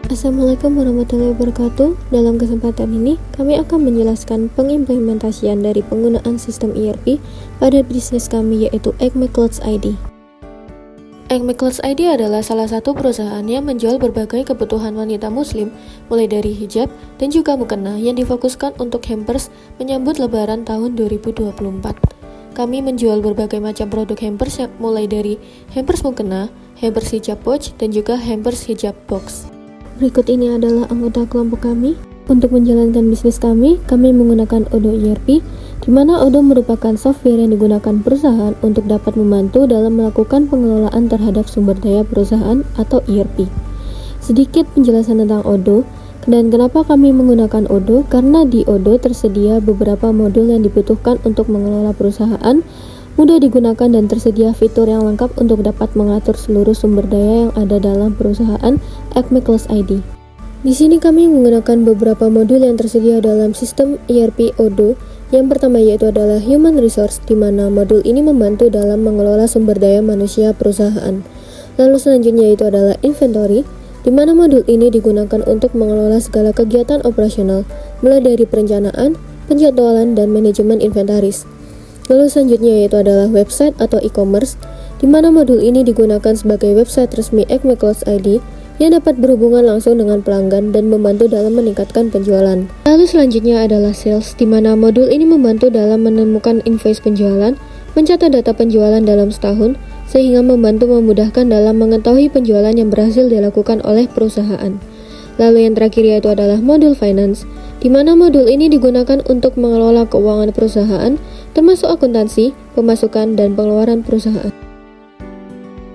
Assalamualaikum warahmatullahi wabarakatuh. Dalam kesempatan ini, kami akan menjelaskan pengimplementasian dari penggunaan sistem ERP pada bisnis kami, yaitu Acme Clothes ID. Acme Clothes ID adalah salah satu perusahaan yang menjual berbagai kebutuhan wanita muslim, mulai dari hijab dan juga mukena yang difokuskan untuk hampers menyambut lebaran tahun 2024. Kami menjual berbagai macam produk hampers yang mulai dari hampers mukena, hampers hijab pouch, dan juga hampers hijab box. Berikut ini adalah anggota kelompok kami. Untuk menjalankan bisnis kami menggunakan Odoo ERP, di mana Odoo merupakan software yang digunakan perusahaan untuk dapat membantu dalam melakukan pengelolaan terhadap sumber daya perusahaan atau ERP. Sedikit penjelasan tentang Odoo dan kenapa kami menggunakan Odoo, karena di Odoo tersedia beberapa modul yang dibutuhkan untuk mengelola perusahaan, mudah digunakan dan tersedia fitur yang lengkap untuk dapat mengatur seluruh sumber daya yang ada dalam perusahaan Acme Clothes ID. Di sini kami menggunakan beberapa modul yang tersedia dalam sistem ERP Odoo. Yang pertama yaitu adalah Human Resource, di mana modul ini membantu dalam mengelola sumber daya manusia perusahaan. Lalu selanjutnya yaitu adalah Inventory, di mana modul ini digunakan untuk mengelola segala kegiatan operasional, mulai dari perencanaan, penjadwalan, dan manajemen inventaris. Lalu selanjutnya yaitu adalah website atau e-commerce, di mana modul ini digunakan sebagai website resmi Acme Clothes ID yang dapat berhubungan langsung dengan pelanggan dan membantu dalam meningkatkan penjualan. Lalu selanjutnya adalah sales, di mana modul ini membantu dalam menemukan invoice penjualan, mencatat data penjualan dalam setahun, sehingga membantu memudahkan dalam mengetahui penjualan yang berhasil dilakukan oleh perusahaan. Lalu yang terakhir yaitu adalah modul finance, di mana modul ini digunakan untuk mengelola keuangan perusahaan, termasuk akuntansi, pemasukan, dan pengeluaran perusahaan.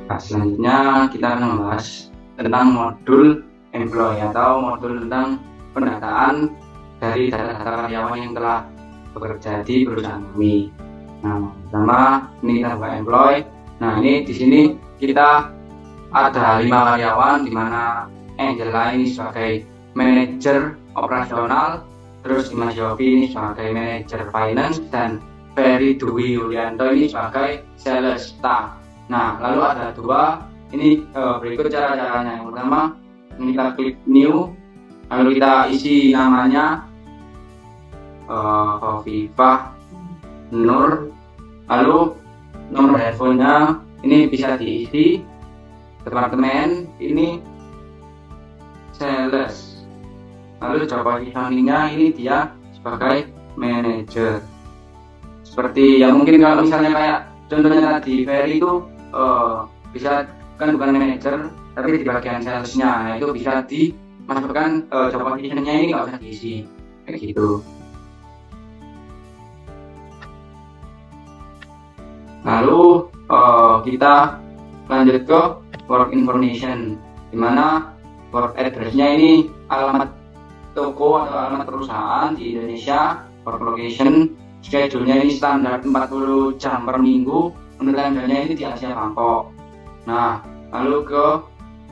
Nah, selanjutnya kita akan membahas tentang modul employee atau modul tentang pendataan dari data-data karyawan yang telah bekerja di perusahaan kami. Nah, pertama ini kita buat employee. Nah, ini di sini kita ada 5 karyawan, di mana Angela ini sebagai manajer operasional, terus Dimas Yofi ini sebagai manajer finance, dan Ferry Dwi Yulianto ini sebagai sales staff. Nah, lalu ada 2 ini berikut cara-caranya. Yang pertama, ini kita klik new, lalu kita isi namanya Khofifah Nur, lalu nomor handphonenya ini bisa diisi, departemen ini sales, lalu job positioningnya ini dia sebagai manager. Seperti yang mungkin kalau misalnya kayak contohnya tadi Ferry itu bisa kan bukan manager tapi di bagian salesnya, nah itu bisa dimasukkan job positioningnya ini nggak usah diisi kayak gitu. Lalu kita lanjut ke work information, dimana work address-nya ini alamat toko atau alamat perusahaan di Indonesia, work location, schedule-nya ini standar 40 jam per minggu, untuk time-nya ini di Asia Bangkok. Nah, lalu ke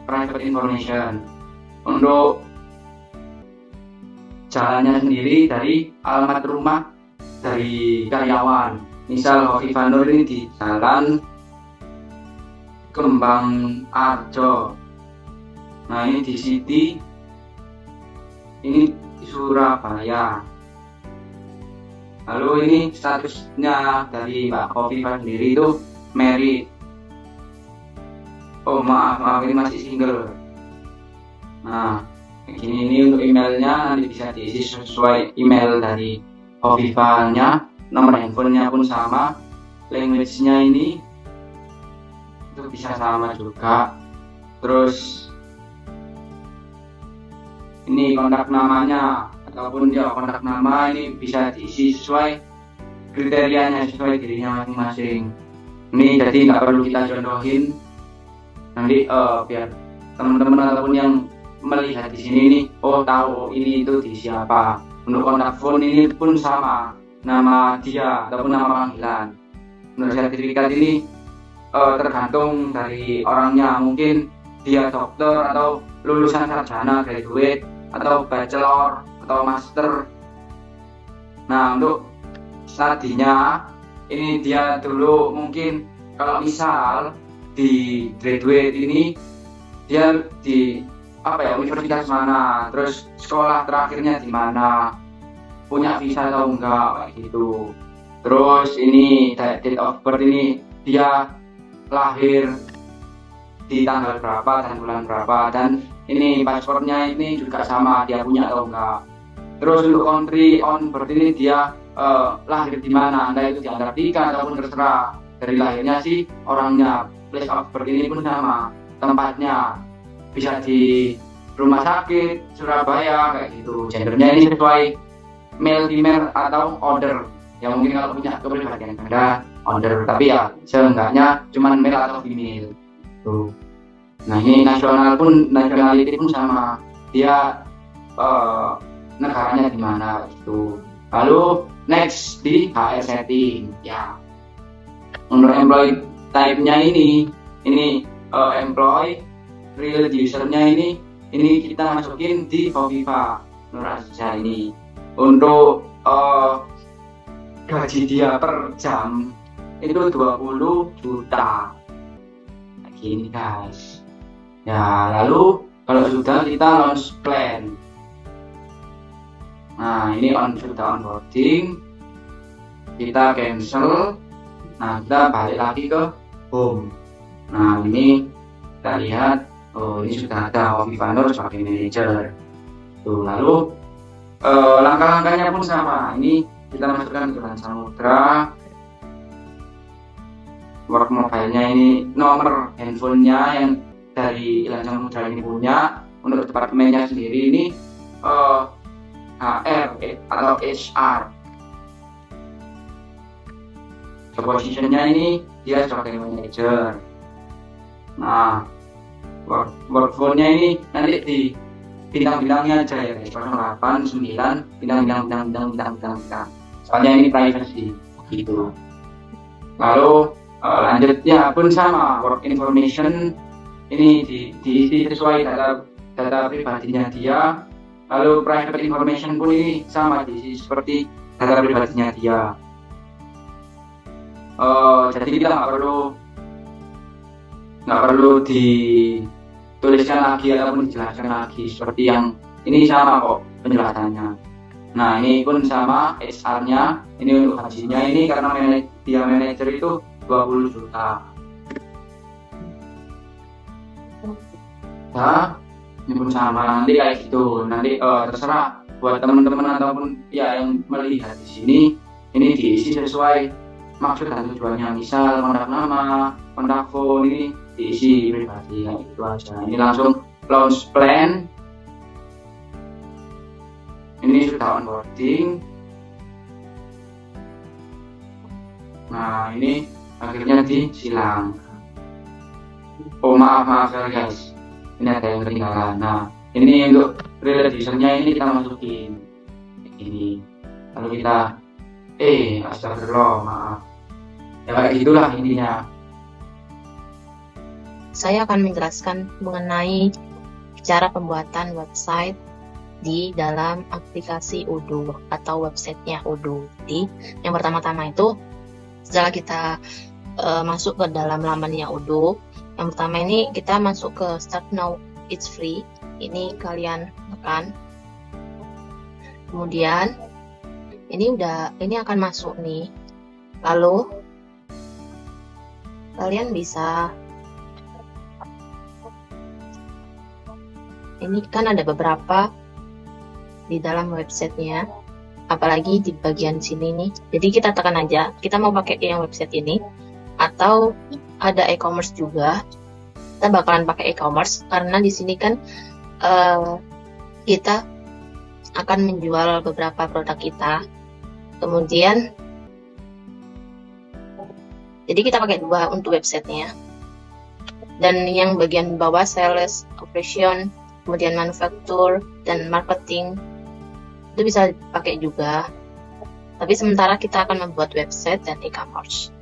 private information, untuk jalannya sendiri dari alamat rumah dari karyawan. Misal Khofifah Nur ini di Jalan Kembang Arjo. Nah, ini di City, ini di Surabaya. Lalu ini statusnya dari Mbak Khofifah sendiri itu married. Oh maaf ini masih single. Nah, begini ini untuk emailnya nanti bisa diisi sesuai email dari Khofifahnya. Nomor handphonenya pun sama, language-nya ini itu bisa sama juga. Terus ini kontak namanya ataupun kontak nama ini bisa diisi sesuai kriterianya, sesuai dirinya masing-masing. Ini jadi nggak perlu kita contohin, nanti biar teman-teman ataupun yang melihat di sini ini tahu ini itu di siapa. Untuk kontak phone ini pun sama, nama dia ataupun nama panggilan. Menurut sertifikat ini tergantung dari orangnya, mungkin dia dokter atau lulusan sarjana, graduate, atau bachelor atau master. Nah, untuk studinya ini dia dulu mungkin kalau misal di graduate ini dia di apa ya, universitas mana, terus sekolah terakhirnya di mana, punya visa atau enggak kayak gitu. Terus ini date of birth ini dia lahir di tanggal berapa dan bulan berapa, dan ini paspornya ini juga sama dia punya atau enggak. Terus untuk country on birth ini dia lahir di mana, entah itu di Antartika ataupun terserah. Dari lahirnya sih orangnya, place of birth ini pun sama, tempatnya bisa di rumah sakit Surabaya kayak gitu. Gendernya ini sesuai male female atau order, yang mungkin kalau punya kepribadian ganda order, tapi ya seenggaknya cuman male atau female tuh. Nah ini nationality pun sama, dia negaranya di mana gitu. Lalu next di HR setting ya. Untuk employee type-nya ini employee real user-nya ini kita masukin di Kofifa Nur Aziza ini. Untuk gaji dia per jam itu 20 juta gini guys ya. Lalu kalau sudah kita launch plan, nah ini sudah onboarding, kita cancel, nah kita balik lagi ke home. Nah ini kita lihat, oh ini sudah ada Kofifa Nur sebagai manager tuh. Lalu langkah-langkahnya pun sama, ini kita masukkan ke Ilan Samudra. Work mobile-nya ini nomor handphonenya yang dari Ilan Samudra ini punya. Untuk departemennya sendiri ini HR atau HR. Positionnya ini dia sebagai manager. Nah work phone-nya ini nanti di bintang-bintangnya aja ya, 08, 9, bintang. Soalnya ini privacy gitu. Lalu lanjutnya pun sama, work information ini diisi sesuai data pribadinya dia. Lalu private information pun ini sama, diisi seperti data pribadinya dia. Jadi kita nggak perlu dituliskan lagi ataupun dijelaskan lagi, seperti yang ini sama kok penjelasannya. Nah ini pun sama HR-nya, ini untuk gajinya ini karena dia manajer itu 20 juta. Nah ini pun sama, nanti kayak gitu. Nanti terserah buat teman-teman ataupun ya yang melihat di sini, ini diisi sesuai maksud dan tujuannya. Misal kontak nama, kontak phone ini diisi pribadi kayak gitu aja. Ini langsung launch plan. Ini sudah onboarding. Nah ini akhirnya disilang. Oh maaf guys, ini ada yang ketinggalan. Nah ini untuk real user-nya ini kita masukin ini. Lalu kita astagfirullah, maaf ya, kayak gitulah intinya. Saya akan menjelaskan mengenai cara pembuatan website di dalam aplikasi Odoo atau websitenya Odoo. Jadi yang pertama-tama itu setelah kita masuk ke dalam lamannya Odoo, yang pertama ini kita masuk ke Start Now, it's free. Ini kalian tekan, kemudian ini akan masuk nih. Lalu kalian bisa, ini kan ada beberapa di dalam websitenya, apalagi di bagian sini nih. Jadi kita tekan aja, kita mau pakai yang website ini atau ada e-commerce juga. Kita bakalan pakai e-commerce karena di sini kan kita akan menjual beberapa produk kita. Kemudian jadi kita pakai dua untuk websitenya. Dan yang bagian bawah sales, operation, kemudian manufacture dan marketing itu bisa dipakai juga. Tapi sementara kita akan membuat website dan e-commerce.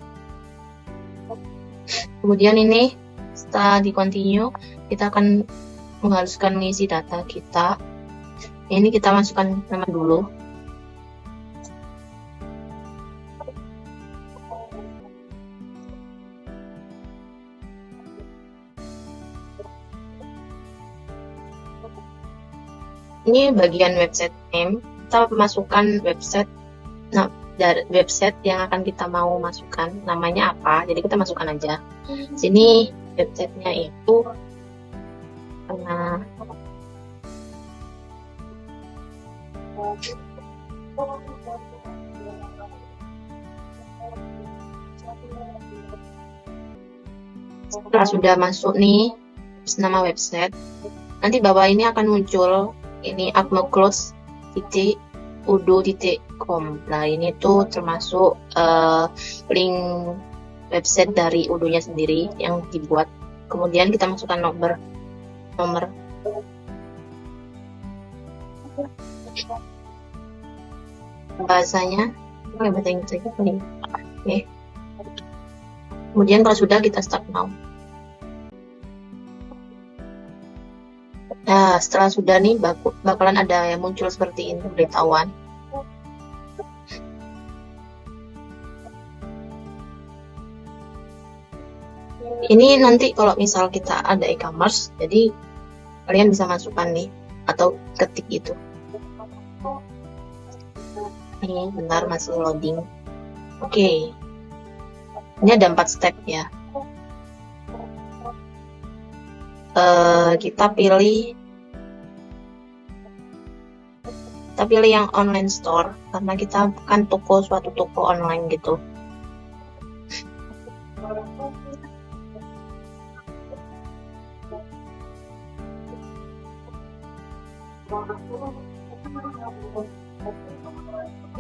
Kemudian ini setelah di continue, kita akan menghaluskan mengisi data kita. Ini kita masukkan nama dulu. Ini bagian website name, kita masukkan website. Nah, dari website yang akan kita mau masukkan namanya apa, jadi kita masukkan aja. Sini websitenya itu karena setelah sudah masuk nih nama website, nanti bawah ini akan muncul ini acmeclothes.udo.com. Nah, ini tuh termasuk link website dari Udo-nya sendiri yang dibuat. Kemudian kita masukkan nomor bahasanya, bahasa Inggris aja nih. Oke. Kemudian kalau sudah, kita start now. Nah, setelah sudah nih bakalan ada yang muncul seperti ini pemberitahuan. Ini nanti kalau misal kita ada e-commerce, jadi kalian bisa masukkan nih atau ketik itu. Ini bentar, masih loading. Oke. Ini ada 4 step ya. Kita pilih yang online store karena kita kan suatu toko online gitu.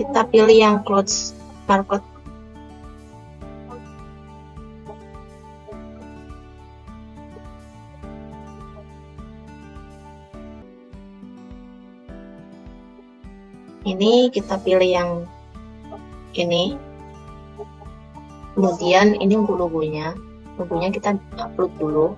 Kita pilih yang clothes market. Ini kita pilih yang ini. Kemudian ini untuk logonya kita upload dulu.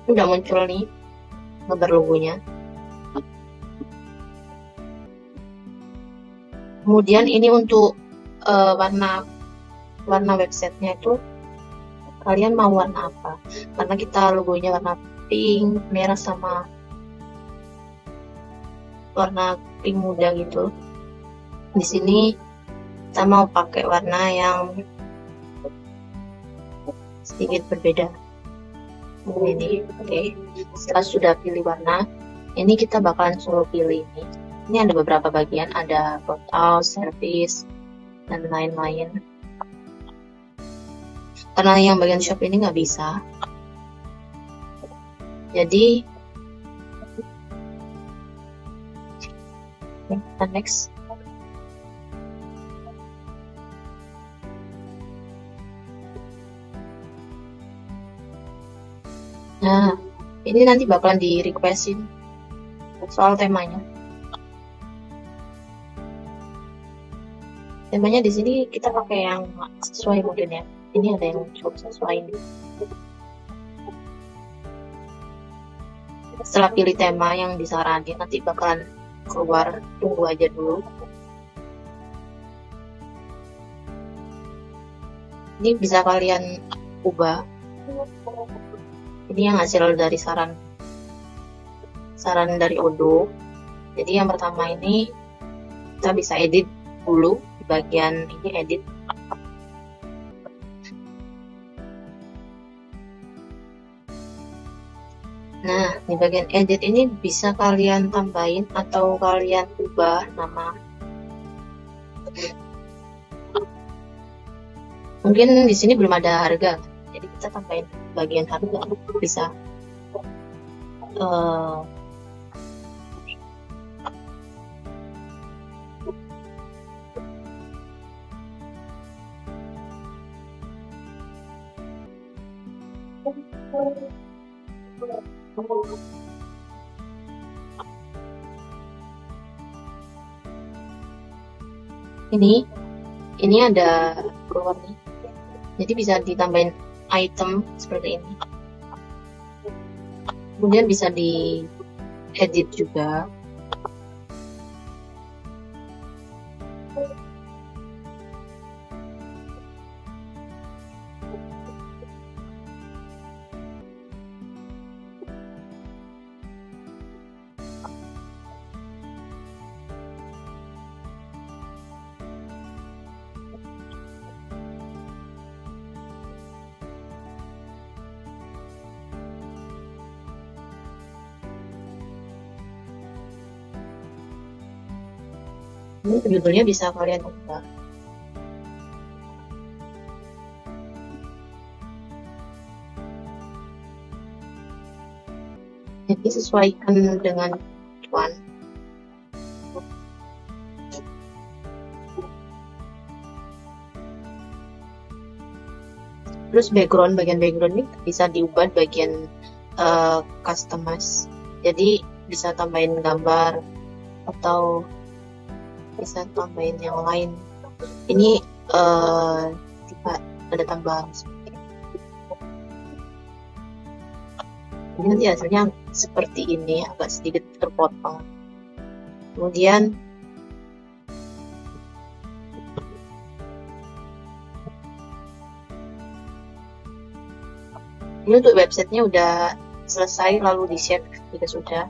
Udah muncul nih gambar logonya. Kemudian ini untuk warna websitenya itu kalian mau warna apa? Karena kita logonya warna pink, merah sama warna pink muda gitu. Di sini kita mau pakai warna yang sedikit berbeda. Ini, oke. Setelah sudah pilih warna, ini kita bakalan suruh pilih ini. Ini ada beberapa bagian, ada layout, service, dan lain-lain. Karena yang bagian shop ini nggak bisa. Jadi, kita next. Nah, ini nanti bakalan di requestin soal temanya. Temanya di sini kita pakai yang sesuai mungkin ya. Ini ada yang cukup sesuai ini. Setelah pilih tema yang disaranin, nanti bakalan keluar, tunggu aja dulu. Ini bisa kalian ubah. Ini yang hasil dari saran dari Udo. Jadi yang pertama ini kita bisa edit dulu di bagian ini, edit. Nah, di bagian edit ini bisa kalian tambahin atau kalian ubah nama. Mungkin di sini belum ada harga, jadi kita tambahin bagian harga, bisa ini ada keluar nih, jadi bisa ditambahin item seperti ini. Kemudian bisa di edit juga. Ini judulnya bisa kalian ubah. Jadi sesuaikan dengan tujuan. Terus bagian background ini bisa diubah bagian customize. Jadi bisa tambahin gambar atau bisa tambahin yang lain. Ini ada tambahan seperti ini. Ini nanti hasilnya seperti ini, agak sedikit terpotong. Kemudian ini untuk websitenya udah selesai, lalu di share jika sudah.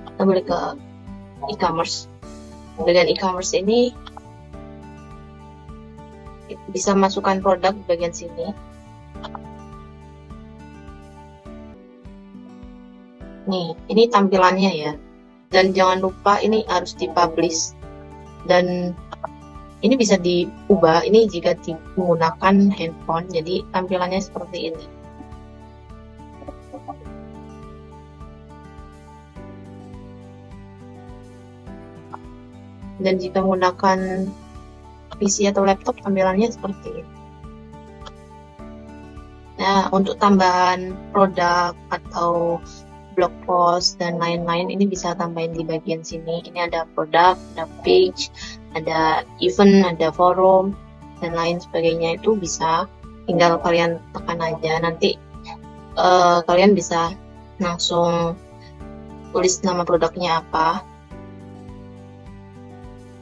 Kita boleh ke e-commerce. Bagian e-commerce ini bisa masukkan produk di bagian sini. Nih, ini tampilannya ya. Dan jangan lupa ini harus dipublish. Dan ini bisa diubah ini jika menggunakan handphone, jadi tampilannya seperti ini. Dan jika menggunakan PC atau laptop, tampilannya seperti ini. Nah, untuk tambahan produk atau blog post dan lain-lain, ini bisa tambahin di bagian sini. Ini ada produk, ada page, ada event, ada forum, dan lain sebagainya. Itu bisa tinggal kalian tekan aja. Nanti kalian bisa langsung tulis nama produknya apa.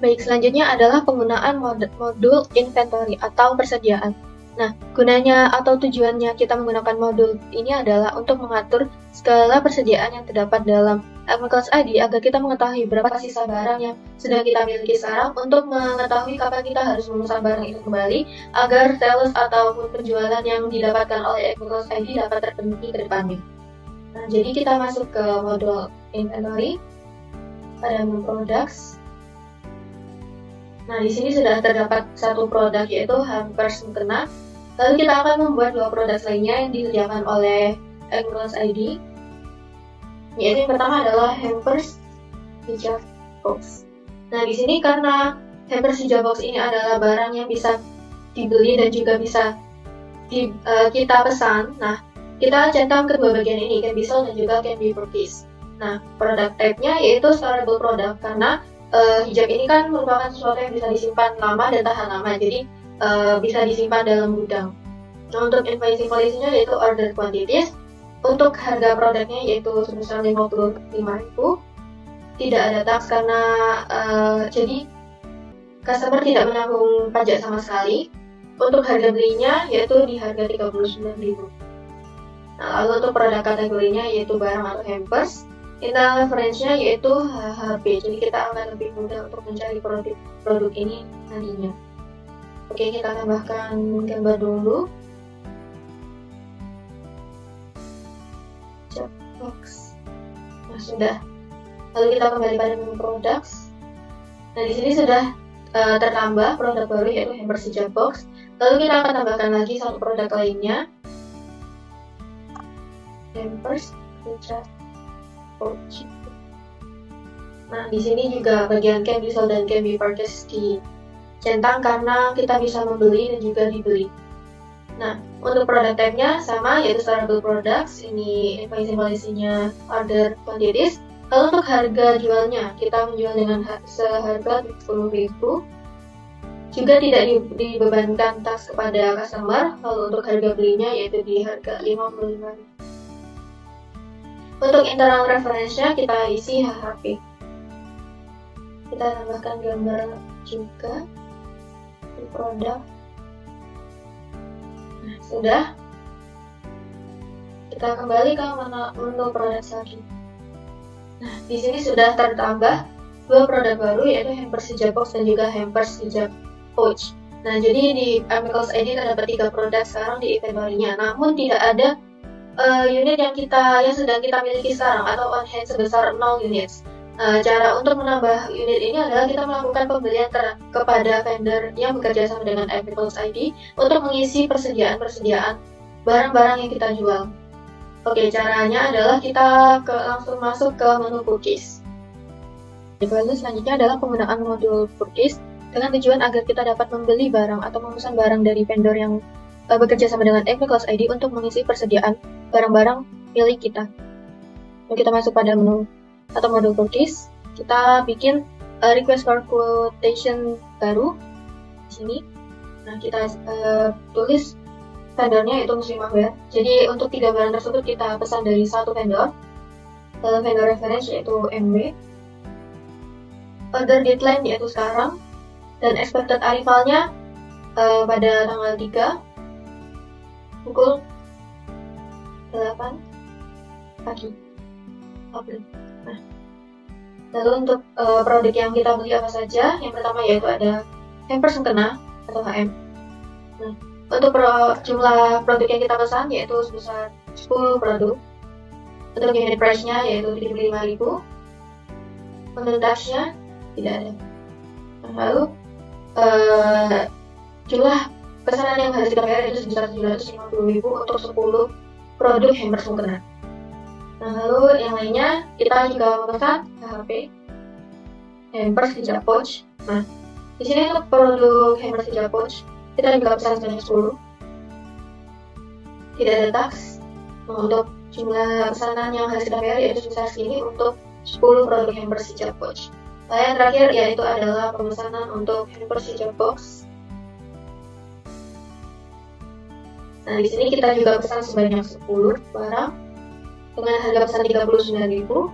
Baik, selanjutnya adalah penggunaan modul inventory atau persediaan. Nah, gunanya atau tujuannya kita menggunakan modul ini adalah untuk mengatur segala persediaan yang terdapat dalam Acme-Clouds ID agar kita mengetahui berapa sisa barang yang sudah kita miliki sekarang, untuk mengetahui kapan kita harus memesan barang itu kembali agar sales ataupun penjualan yang didapatkan oleh Acme-Clouds ID dapat terpenuhi ke depannya. Nah, jadi kita masuk ke modul inventory pada menu products. Nah, di sini sudah terdapat satu produk, yaitu hampers mukena. Lalu kita akan membuat dua produk lainnya yang disediakan oleh Acme-Clouds ID. Yaitu yang pertama adalah hampers hijab box. Nah, di sini karena hampers hijab box ini adalah barang yang bisa dibeli dan juga bisa kita pesan. Nah, kita centang kedua bagian ini, can be sold dan juga can be purchased. Nah, produk type-nya yaitu storable product, karena hijab ini kan merupakan sesuatu yang bisa disimpan lama dan tahan lama, jadi bisa disimpan dalam gudang. Nah, untuk invoicing policy-nya yaitu order quantities. Untuk harga produknya yaitu sebesar 55.000, tidak ada tax karena jadi customer tidak menanggung pajak sama sekali. Untuk harga belinya yaitu di harga 39.000. Nah, lalu untuk produk kategorinya yaitu barang atau hampers. Internal reference-nya yaitu HHP, jadi kita akan lebih mudah untuk mencari produk ini nantinya. Oke, kita tambahkan gambar dulu. Box. Nah, sudah. Lalu kita kembali pada menu products. Nah, di sini sudah tertambah produk baru yaitu hampers hijab box. Lalu kita akan tambahkan lagi satu produk lainnya, hampers hijab pouch. Nah, di sini juga bagian can be sold dan can be purchased dicentang karena kita bisa membeli dan juga dibeli. Nah, untuk produk type-nya sama, yaitu storable products. Ini invoicing policy-nya order quantities. Lalu untuk harga jualnya, kita menjual dengan seharga 10.000. Juga tidak dibebankan tax kepada customer. Lalu untuk harga belinya yaitu di harga 55.000. Untuk internal reference-nya kita isi HHP. Kita tambahkan gambar juga di produk. Nah, sudah. Kita kembali ke menu produk lagi. Nah, di sini sudah tertambah dua produk baru yaitu hampers hijab box dan juga hampers hijab pouch. Nah, jadi di Acme-Clouds ID terdapat 3 produk sekarang di inventory-nya, namun tidak ada unit yang sedang kita miliki sekarang atau on hand sebesar 0 units. Cara untuk menambah unit ini adalah kita melakukan pembelian kepada vendor yang bekerja sama dengan Epiclots ID untuk mengisi persediaan barang-barang yang kita jual. Oke, caranya adalah kita langsung masuk ke menu purchase. Lalu selanjutnya adalah penggunaan modul purchase dengan tujuan agar kita dapat membeli barang atau memesan barang dari vendor yang bekerja sama dengan Epiclots ID untuk mengisi persediaan barang-barang milik kita. Lalu kita masuk pada menu atau modul purchase, kita bikin request for quotation baru di sini. Nah, kita tulis vendornya yaitu Muslimahwear. Jadi untuk 3 barang tersebut kita pesan dari satu vendor. Vendor reference yaitu MB. Order deadline yaitu sekarang, dan expected arrivalnya pada tanggal 3 pukul 8 pagi. Oke. Nah, lalu untuk produk yang kita beli apa saja? Yang pertama yaitu ada hampers mukena atau HM. Nah, untuk jumlah produk yang kita pesan yaitu sebesar 10 produk. Untuk unit price-nya yaitu 75.000. Untuk tax-nya tidak ada. Nah, lalu jumlah pesanan yang harus kita bayar itu sebesar 750.000 untuk 10 produk hampers mukena. Nah, lalu yang lainnya kita juga memesan HP, hampers hijab pouch. Nah, di sini untuk produk hampers hijab pouch kita juga pesan sebanyak 10. Tidak ada tax. Nah, untuk jumlah pesanan yang harus kita bayar yaitu sebesar segini untuk 10 produk hampers hijab pouch. Lalu yang terakhir yaitu adalah pemesanan untuk hampers hijab box. Nah, di sini kita juga pesan sebanyak 10 barang dengan harga pesan 39.000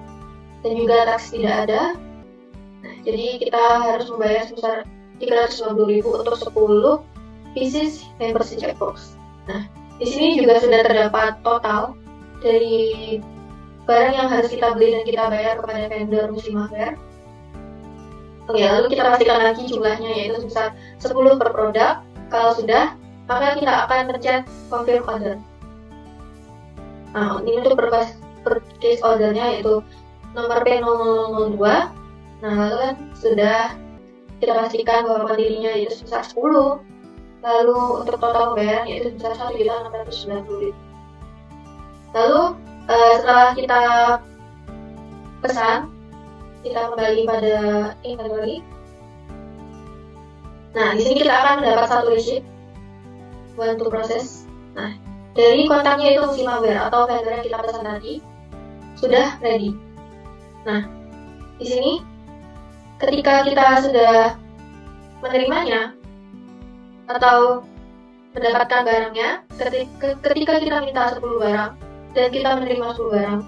dan juga tax tidak ada. Nah, jadi kita harus membayar sebesar 350.000 untuk 10 pieces hampers hijab box. Nah, di sini juga sudah terdapat total dari barang yang harus kita beli dan kita bayar kepada vendor Muslimahwear. Oke, lalu kita pastikan lagi jumlahnya yaitu sebesar 10 per produk. Kalau sudah, maka kita akan pencet confirm order. Nah, ini untuk purchase ordernya yaitu nomor P0002. Nah, lalu kan sudah kita pastikan bahwa kuantitinya yaitu sebesar 10. Lalu untuk total pembayaran yaitu sebesar 1.690.000. Lalu setelah kita pesan, kita kembali pada inventory. Nah, di sini kita akan mendapat satu receipt untuk proses. Nah, dari kontaknya itu Muslimahwear atau vendor yang kita pesan tadi sudah ready. Nah, di sini ketika kita sudah menerimanya atau mendapatkan barangnya, ketika kita minta 10 barang dan kita menerima 10 barang,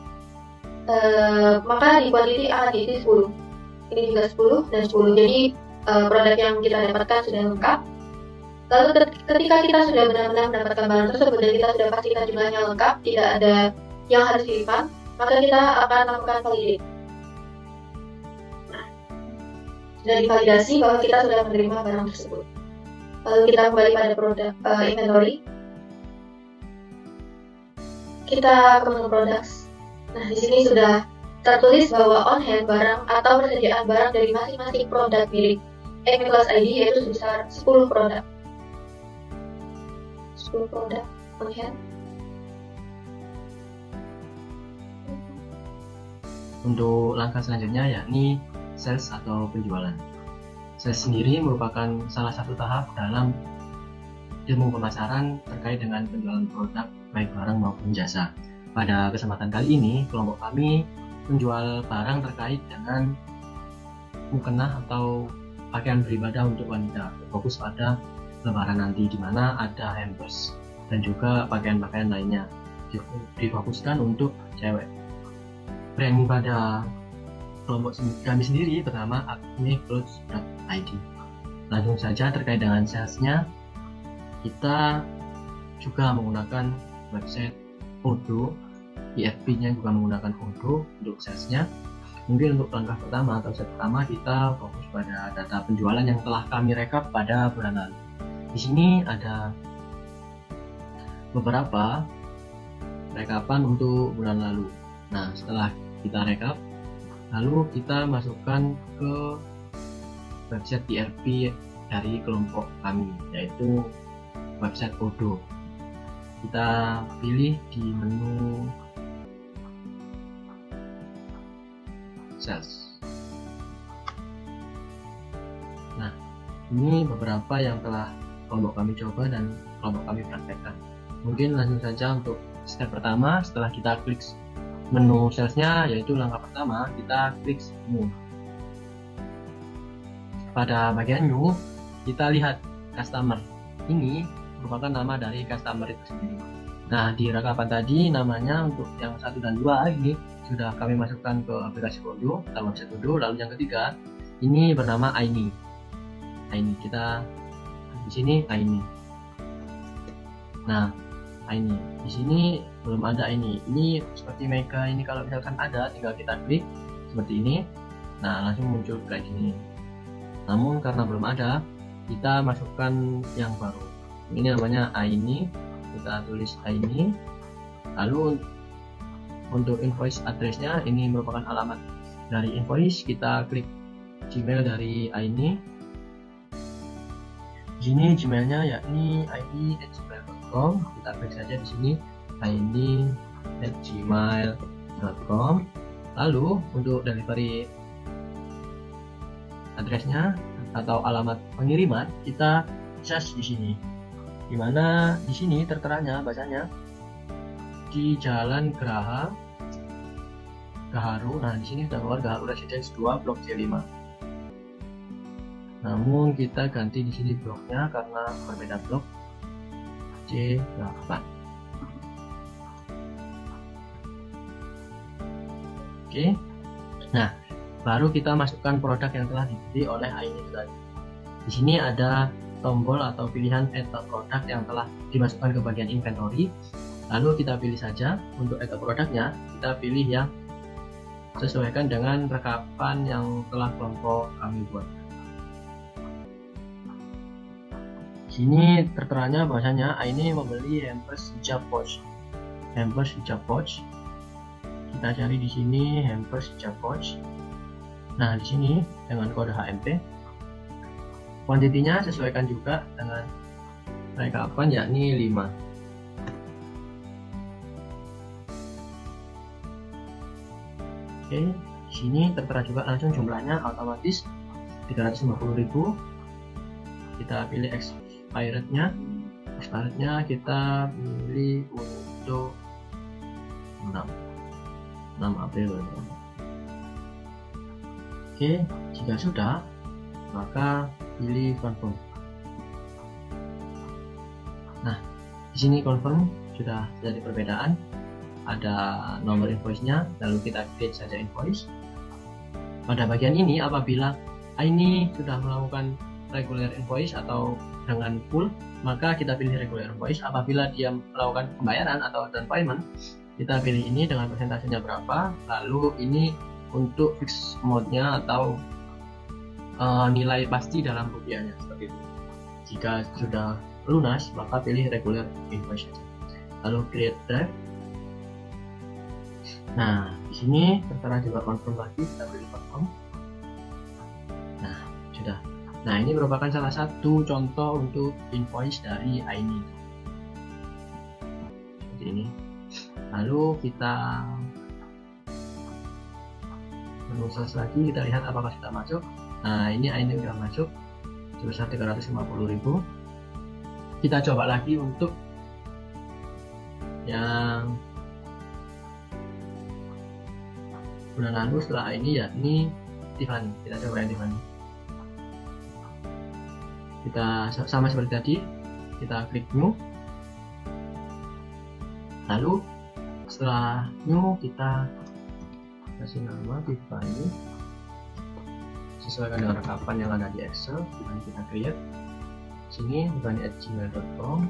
maka di quantity akan diisi 10. Ini juga 10 dan 10. Jadi produk yang kita dapatkan sudah lengkap. Lalu ketika kita sudah benar-benar mendapatkan barang tersebut dan kita sudah pastikan jumlahnya lengkap, tidak ada yang harus di-refund, maka kita akan lakukan validate. Nah, sudah divalidasi bahwa kita sudah menerima barang tersebut. Lalu kita kembali pada produk inventory. Kita ke menu products. Nah, di sini sudah tertulis bahwa on hand barang atau persediaan barang dari masing-masing produk milik Epiclots ID yaitu sebesar 10 produk. 10 produk on hand. Untuk langkah selanjutnya yakni sales atau penjualan. Sales sendiri merupakan salah satu tahap dalam ilmu pemasaran terkait dengan penjualan produk baik barang maupun jasa. Pada kesempatan kali ini, kelompok kami menjual barang terkait dengan mukena atau pakaian beribadah untuk wanita, fokus pada lebaran nanti, di mana ada hampers dan juga pakaian-pakaian lainnya difokuskan untuk cewek. Brand pada kelompok kami sendiri bernama Epiclots.id. Langsung saja terkait dengan salesnya, kita juga menggunakan website Odoo, IFP-nya juga menggunakan Odoo untuk salesnya. Mungkin untuk langkah pertama atau step pertama kita fokus pada data penjualan yang telah kami rekap pada bulan lalu. Di sini ada beberapa rekapan untuk bulan lalu. Nah, setelah kita rekap, lalu kita masukkan ke website ERP dari kelompok kami, yaitu website Odoo. Kita pilih di menu sales. Nah, ini beberapa yang telah kelompok kami coba dan kelompok kami praktekkan. Mungkin langsung saja untuk step pertama. Setelah kita klik menu salesnya, yaitu langkah pertama, kita klik new. Pada bagian new, kita lihat customer. Ini merupakan nama dari customer itu sendiri. Nah, di rekapan tadi namanya untuk yang 1 dan 2 ini sudah kami masukkan ke aplikasi Odoo atau website Odoo. Lalu yang ketiga ini bernama Aini. Kita di sini Aini. Nah, Aini di sini belum ada ini seperti Mega. Ini kalau misalkan ada, tinggal kita klik seperti ini. Nah, langsung muncul kayak gini. Namun karena belum ada, kita masukkan yang baru. Ini namanya Aini. Kita tulis Aini. Lalu untuk invoice addressnya, ini merupakan alamat dari invoice. Kita klik Gmail dari Aini. Di sini Gmailnya yakni aini@gmail.com. Kita klik saja di sini aini@gmail.com. Lalu untuk delivery addressnya atau alamat pengiriman, kita search di sini. Dimana di sini terteranya bacanya di Jalan Gaharu. Nah, di sini sudah keluar Gaharu Residence 2 Blok C5. Namun kita ganti di sini bloknya karena berbeda blok, C8. Oke. Nah, baru kita masukkan produk yang telah dibeli oleh Aini tadi. Di sini ada tombol atau pilihan add produk yang telah dimasukkan ke bagian inventory. Lalu kita pilih saja untuk add produknya, kita pilih yang sesuaikan dengan rekapan yang telah kelompok kami buat. Sini terteranya bahwasanya Aini membeli hampers hijab pouch. Kita cari di sini hampers hijab pouch. Nah, di sini dengan kode HMP. Kuantitinya sesuaikan juga dengan rekapan, yakni 5. Oke, di sini tertera juga langsung jumlahnya otomatis 350.000. Kita pilih expirednya kita pilih untuk 6 April. Oke, jika sudah, maka pilih confirm. Nah, di sini confirm sudah terjadi perbedaan. Ada nomor invoice-nya, lalu kita create saja invoice. Pada bagian ini, apabila Aini sudah melakukan regular invoice atau dengan full, maka kita pilih regular invoice. Apabila dia melakukan pembayaran atau down payment, kita pilih ini dengan persentasenya berapa. Lalu ini untuk fixed mode-nya atau nilai pasti dalam rupiahnya, seperti itu. Jika sudah lunas, maka pilih regular invoice. Lalu create draft. Nah, di sini tertera juga confirm lagi, kita pilih confirm. Nah, sudah. Nah, ini merupakan salah satu contoh untuk invoice dari Aini. Seperti ini. Lalu kita menulis lagi, kita lihat apakah sudah masuk. Nah, ini Aini sudah masuk sebesar 350.000. Kita coba lagi untuk yang bulan lalu setelah ini, yakni Tiffany. Kita coba yang Tiffany. Kita sama seperti tadi, kita klik new. Lalu setelah new, kita kasih nama Tiffany sesuaikan dengan rekapan yang ada di Excel. Kita create sini tiffany@gmail.com.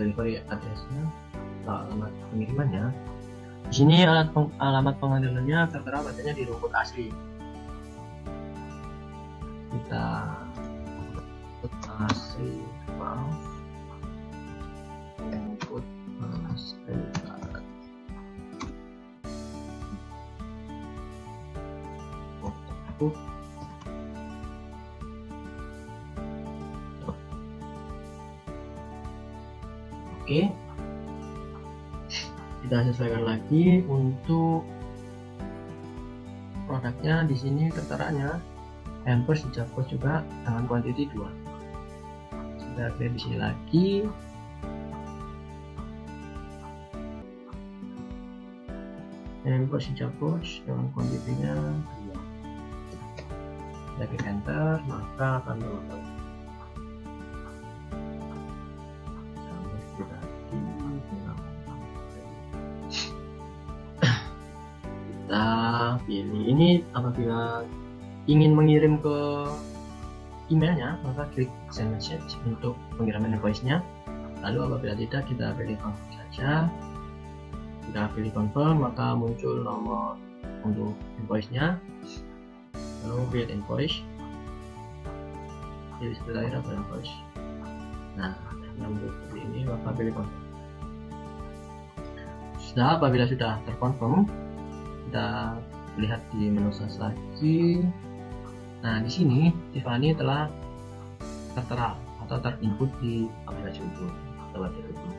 Delivery addressnya atau alamat pengirimannya. Di sini alamat pengirimannya tertera bacanya di rumput asli. Kita asli, approve. Oke, kita sesuaikan lagi untuk produknya. Di sini terteranya hampers di Javos juga dengan quantity 2. Kita klik di sini lagi. Hampers di Javos dengan quantity-nya 2. Kita klik enter, maka akan berubah. Kita pilih ini. Apabila ingin mengirim ke emailnya, maka klik send message untuk pengiriman invoice-nya. Lalu apabila tidak, kita pilih confirm saja. Kita pilih confirm, maka muncul nomor untuk invoice-nya. Lalu create invoice. Jadi setelah itu apa invoice. Nah, yang seperti ini, maka pilih confirm. Apabila sudah terkonfirm, kita lihat di menu search lagi. Nah, di sini Tiffany telah tertera atau terinput di aplikasi Udo atau website Udo.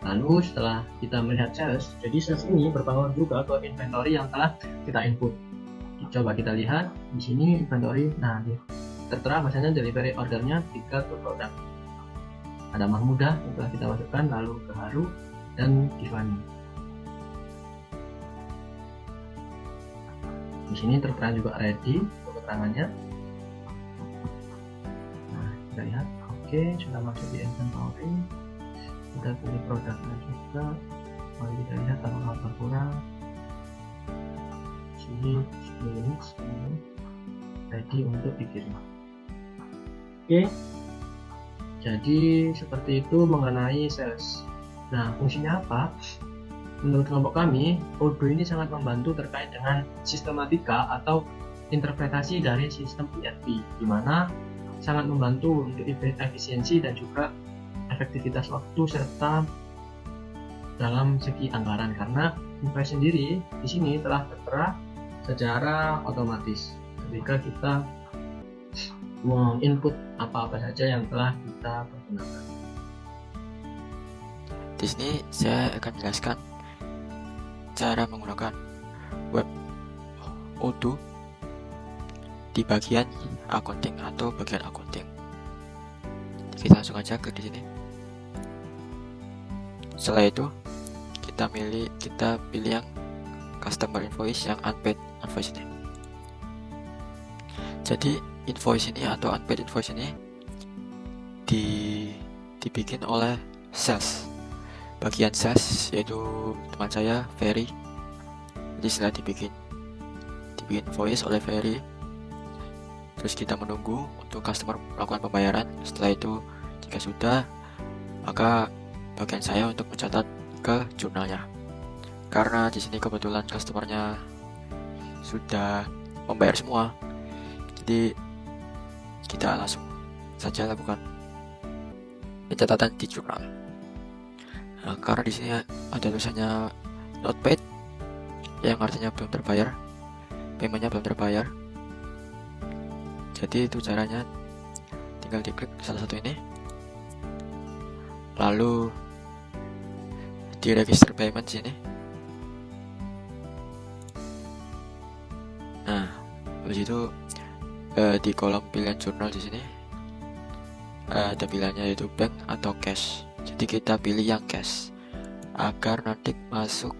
Lalu setelah kita melihat sales, jadi sales ini berpengaruh juga ke inventory yang telah kita input. Coba kita lihat di sini inventory. Nah, tertera misalnya delivery ordernya 3 per produk. Ada Mahmudah yang telah kita masukkan, lalu ke Haru dan Tiffany. Di sini tertera juga ready untuk keterangannya. Nah, kita lihat, oke, sudah masuk di inventory. Kita pilih produknya juga. Mari kita lihat apakah berkurang. Sini 10 menit, ready untuk dikirim. Oke, jadi seperti itu mengenai sales. Nah, fungsinya apa? Menurut kelompok kami, Odoo ini sangat membantu terkait dengan sistematika atau interpretasi dari sistem ERP, di mana sangat membantu untuk efisiensi dan juga efektivitas waktu serta dalam segi anggaran, karena invoice sendiri di sini telah tertera secara otomatis ketika kita menginput apa-apa saja yang telah kita pergunakan. Di sini saya akan menjelaskan cara menggunakan web Odoo di bagian accounting atau bagian accounting. Kita langsung aja ke di sini. Setelah itu kita pilih yang customer invoice yang unpaid invoice ini. Jadi invoice ini atau unpaid invoice ini dibikin oleh sales. Bagian sales yaitu teman saya Ferry. Jadi setelah dibikin invoice oleh Ferry, terus kita menunggu untuk customer melakukan pembayaran. Setelah itu jika sudah, maka bagian saya untuk mencatat ke jurnalnya. Karena di sini kebetulan customernya sudah membayar semua, jadi kita langsung saja lakukan pencatatan di jurnal. Nah, karena di sini ada tulisannya not paid, yang artinya belum terbayar, paymentnya belum terbayar. Jadi itu caranya, tinggal diklik salah satu ini, lalu di register payment sini. Nah, habis itu di kolom pilihan jurnal di sini ada pilihannya yaitu bank atau cash. Jadi kita pilih yang cash agar nanti masuk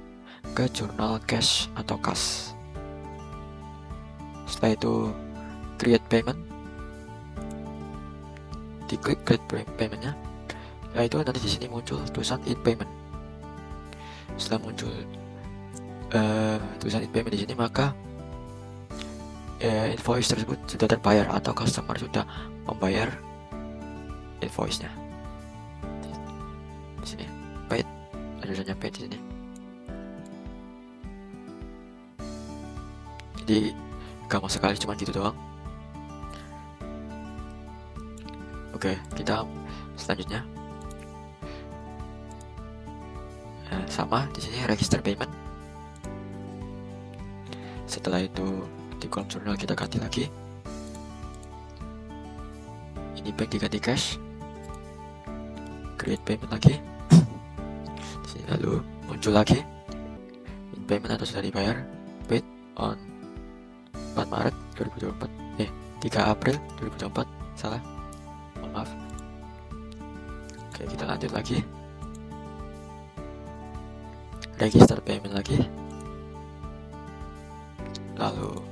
ke jurnal cash atau kas. Setelah itu create payment, diklik create paymentnya. Setelah itu nanti di sini muncul tulisan in payment. Setelah muncul tulisan in payment di sini, maka invoice tersebut sudah terbayar atau customer sudah membayar invoice-nya. Di sini paid, ada tulisannya paid di sini. Jadi gampang sekali, cuma gitu doang. Oke, kita selanjutnya sama di sini register payment. Setelah itu di kolom jurnal kita ganti lagi. Ini bank diganti cash. Create payment lagi. Di sini lalu muncul lagi in payment atau sudah dibayar, paid on 4 Maret 2024. 3 April 2024. Salah. Mohon maaf. Oke, kita lanjut lagi. Register payment lagi. Lalu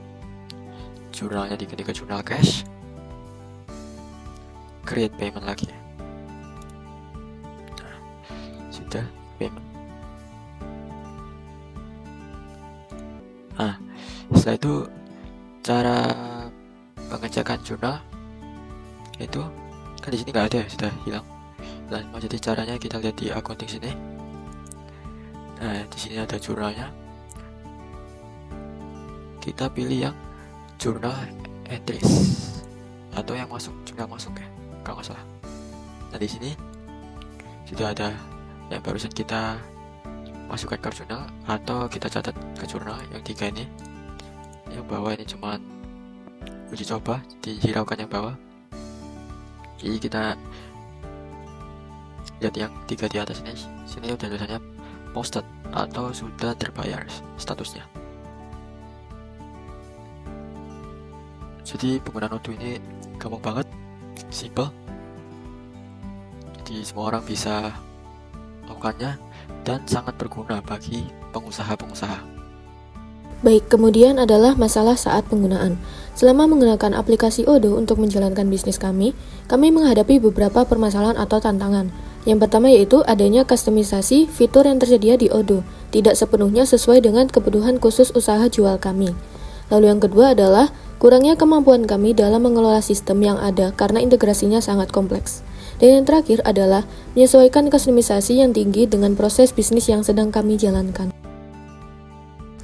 jurnalnya diganti ke jurnal cash. Create payment lagi. Nah, sudah payment. Nah, setelah itu cara pengecekan jurnal itu kan di sini nggak ada ya, sudah hilang. Nah, jadi caranya kita lihat di accounting sini. Nah, di sini ada jurnalnya. Kita pilih yang jurnal entries atau yang masuk, jurnal masuk ya, kalau nggak salah. Nah, di sini sudah ada yang barusan kita masukkan ke jurnal atau kita catat ke jurnal yang 3 ini. Yang bawah ini cuma uji coba, dihiraukan yang bawah. Jadi kita lihat yang 3 di atas ini. Sini udah tulisannya posted atau sudah terbayar statusnya. Jadi penggunaan Odoo ini gampang banget, simple. Jadi semua orang bisa melakukannya dan sangat berguna bagi pengusaha-pengusaha. Baik, kemudian adalah masalah saat penggunaan. Selama menggunakan aplikasi Odoo untuk menjalankan bisnis kami menghadapi beberapa permasalahan atau tantangan. Yang pertama yaitu adanya kustomisasi fitur yang tersedia di Odoo, tidak sepenuhnya sesuai dengan kebutuhan khusus usaha jual kami. Lalu yang kedua adalah kurangnya kemampuan kami dalam mengelola sistem yang ada karena integrasinya sangat kompleks. Dan yang terakhir adalah menyesuaikan kustomisasi yang tinggi dengan proses bisnis yang sedang kami jalankan.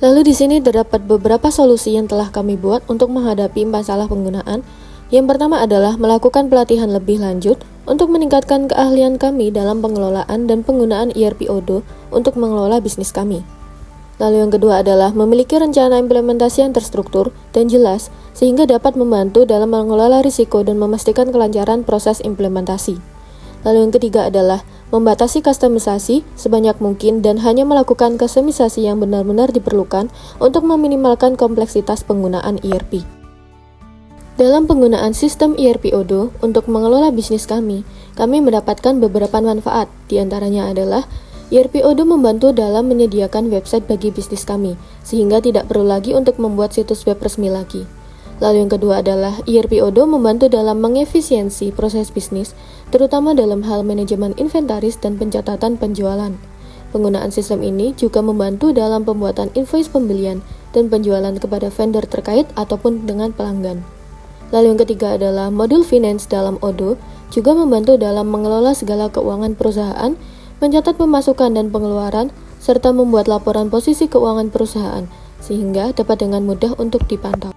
Lalu di sini terdapat beberapa solusi yang telah kami buat untuk menghadapi masalah penggunaan. Yang pertama adalah melakukan pelatihan lebih lanjut untuk meningkatkan keahlian kami dalam pengelolaan dan penggunaan ERP Odoo untuk mengelola bisnis kami. Lalu yang kedua adalah memiliki rencana implementasi yang terstruktur dan jelas sehingga dapat membantu dalam mengelola risiko dan memastikan kelancaran proses implementasi. Lalu yang ketiga adalah membatasi kustomisasi sebanyak mungkin dan hanya melakukan kustomisasi yang benar-benar diperlukan untuk meminimalkan kompleksitas penggunaan ERP. Dalam penggunaan sistem ERP Odoo untuk mengelola bisnis kami mendapatkan beberapa manfaat. Di antaranya adalah ERP Odoo membantu dalam menyediakan website bagi bisnis kami, sehingga tidak perlu lagi untuk membuat situs web resmi lagi. Lalu yang kedua adalah ERP Odoo membantu dalam mengefisiensi proses bisnis, terutama dalam hal manajemen inventaris dan pencatatan penjualan. Penggunaan sistem ini juga membantu dalam pembuatan invoice pembelian dan penjualan kepada vendor terkait ataupun dengan pelanggan. Lalu yang ketiga adalah modul finance dalam Odoo juga membantu dalam mengelola segala keuangan perusahaan, mencatat pemasukan dan pengeluaran, serta membuat laporan posisi keuangan perusahaan, sehingga dapat dengan mudah untuk dipantau.